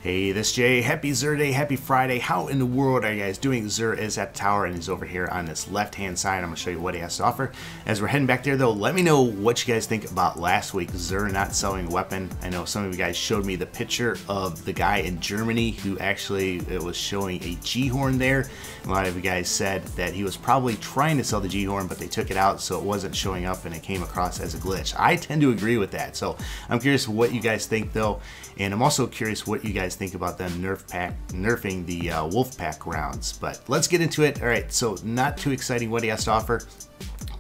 Hey, this is Jay. Happy Zur Day, happy Friday. How in the world are you guys doing? Zur is at the tower and he's over here on this left-hand side. I'm going to show you what he has to offer. As we're heading back there though, let me know what you guys think about last week, Zur not selling a weapon. I know some of you guys showed me the picture of the guy in Germany who actually it was showing a Gjallahorn there. A lot of you guys said that he was probably trying to sell the Gjallahorn, but they took it out so it wasn't showing up and it came across as a glitch. I tend to agree with that. So I'm curious what you guys think though. And I'm also curious what you guys think about them nerfing the wolf pack rounds. But let's get into it. All right, so not too exciting what he has to offer,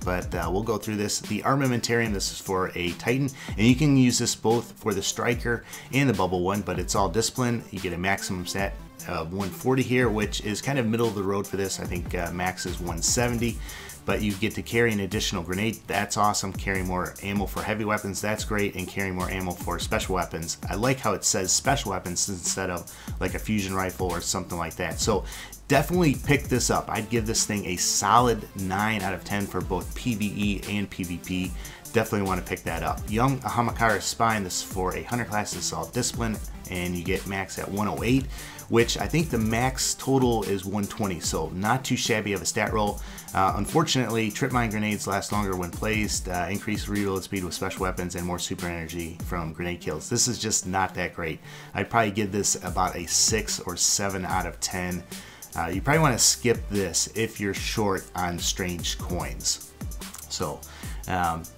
but we'll go through this. The Armamentarium, this is for a Titan, and you can use this both for the Striker and the Bubble one, but it's all discipline. You get a maximum stat of 140 here, which is kind of middle of the road for this. I think max is 170. But you get to carry an additional grenade. That's awesome. Carry more ammo for heavy weapons. That's great. And carry more ammo for special weapons. I like how it says special weapons instead of like a fusion rifle or something like that. So definitely pick this up. I'd give this thing a solid 9 out of 10 for both PvE and PvP. Definitely want to pick that up. Young Ahamkara Spine, this is for a Hunter class. This is all discipline, and you get max at 108, which I think the max total is 120, so not too shabby of a stat roll. Unfortunately, trip mine grenades last longer when placed, increased reload speed with special weapons, and more super energy from grenade kills. This is just not that great. I'd probably give this about a 6 or 7 out of 10. You probably want to skip this if you're short on strange coins. So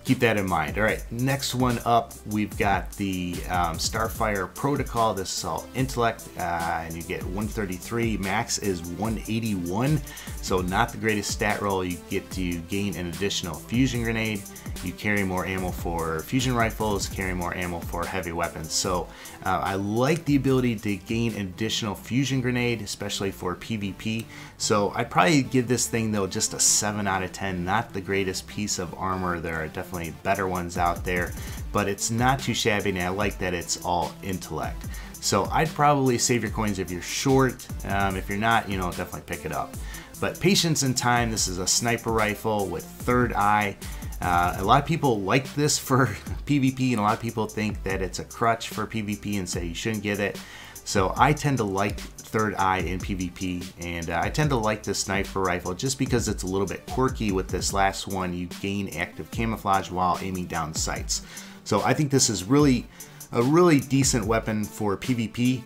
keep that in mind. All right, next one up, we've got the Starfire Protocol. This is all intellect, and you get 133. Max is 181, so not the greatest stat roll. You get to gain an additional fusion grenade. You carry more ammo for fusion rifles, carry more ammo for heavy weapons. So I like the ability to gain an additional fusion grenade, especially for PvP. So I'd probably give this thing though just a 7 out of 10. Not the greatest piece of armor. There are definitely better ones out there, but it's not too shabby, and I like that it's all intellect. So I'd probably save your coins if you're short. If you're not, you know, definitely pick it up. But patience and time, this is a sniper rifle with third eye. A lot of people like this for PvP, and a lot of people think that it's a crutch for PvP and say you shouldn't get it. So I tend to like third eye in PvP, and I tend to like the sniper rifle just because it's a little bit quirky. With this last one, you gain active camouflage while aiming down sights. So I think this is really a really decent weapon for PvP.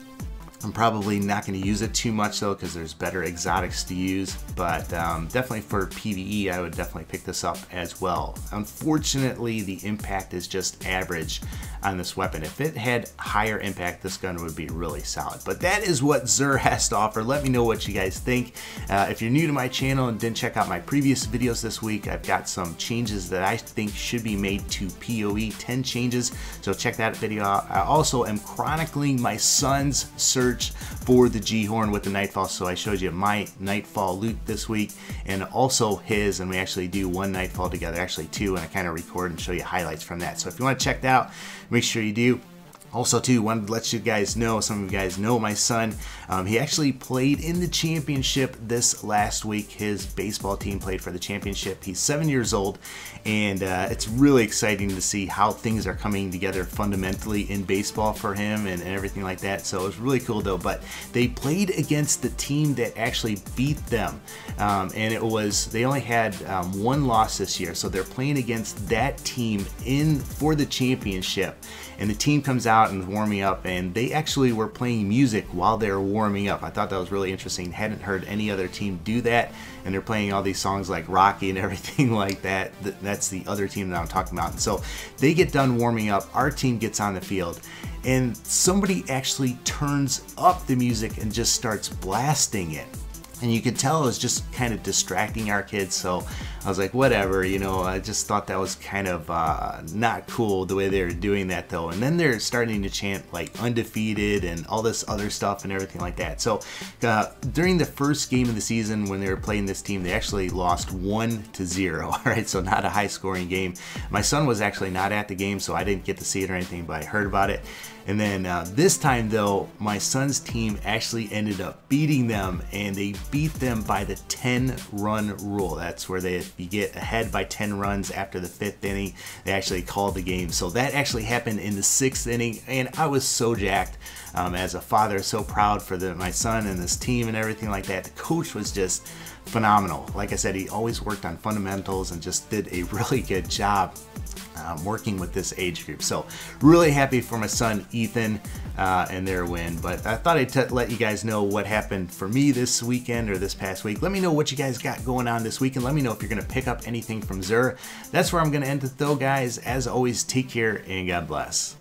I'm probably not going to use it too much though, because there's better exotics to use, but definitely for PvE I would definitely pick this up as well. Unfortunately, the impact is just average on this weapon. If it had higher impact, this gun would be really solid. But that is what Zur has to offer. Let me know what you guys think. If you're new to my channel and didn't check out my previous videos this week, I've got some changes that I think should be made to PoE, 10 changes, so check that video out. I also am chronicling my son's search for the Gjallahorn with the Nightfall, so I showed you my Nightfall loot this week and also his, and we actually do one Nightfall together, actually two, and I kind of record and show you highlights from that. So if you want to check that out, make sure you do. Also too, wanted to let you guys know, some of you guys know my son, he actually played in the championship this last week. His baseball team played for the championship. He's 7 years old, and it's really exciting to see how things are coming together fundamentally in baseball for him and everything like that. So it was really cool though. But they played against the team that actually beat them, and it was, they only had one loss this year, so they're playing against that team for the championship. And the team comes out and warming up, and they actually were playing music while they were warming up. I thought that was really interesting. Hadn't heard any other team do that, and they're playing all these songs like Rocky and everything like that. That's the other team that I'm talking about. And so they get done warming up, our team gets on the field, and somebody actually turns up the music and just starts blasting it. And you could tell it was just kind of distracting our kids, so I was like, whatever, you know. I just thought that was kind of not cool the way they were doing that though. And then they're starting to chant like undefeated and all this other stuff and everything like that. So during the first game of the season when they were playing this team, they actually lost 1-0, all right, so not a high scoring game. My son was actually not at the game, so I didn't get to see it or anything, but I heard about it. And then this time though, my son's team actually ended up beating them, and they beat them by the 10-run rule. That's where you get ahead by 10 runs after the 5th inning. They actually called the game. So that actually happened in the 6th inning, and I was so jacked as a father, so proud for my son and this team and everything like that. The coach was just phenomenal. Like I said, he always worked on fundamentals and just did a really good job working with this age group. So really happy for my son Ethan and their win. But I thought I'd let you guys know what happened for me this weekend or this past week. Let me know what you guys got going on this weekend. Let me know if you're going to pick up anything from Xur. That's where I'm going to end it though, guys. As always, take care and God bless.